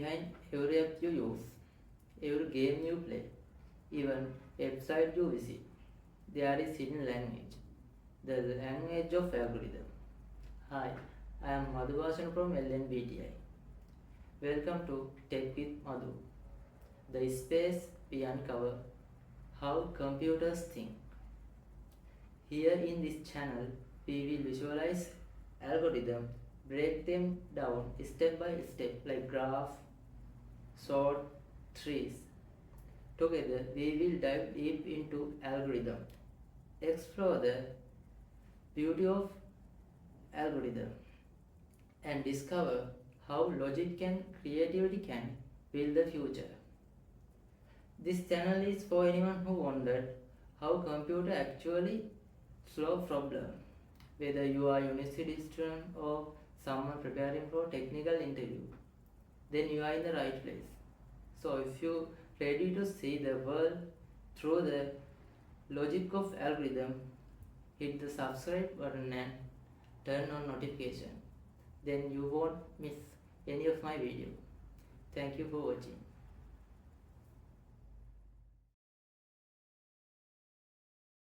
behind every app you use, every game you play, even website you visit. There is hidden language, the language of algorithm. Hi, I am Madhubhasan from LNBTI. Welcome to Tech with Madhu, the space we uncover how computers think. Here in this channel, we will visualize algorithm, break them down step by step like graph, sort, trees. Together, we will dive deep into algorithm, explore the beauty of algorithm, and discover how logic and creativity can build the future. This channel is for anyone who wondered how computer actually solve problem. Whether you are a university student or someone preparing for a technical interview, then you are in the right place. So if you ready to see the world through the logic of algorithm, hit the subscribe button and turn on notification. Then you won't miss any of my video. Thank you for watching.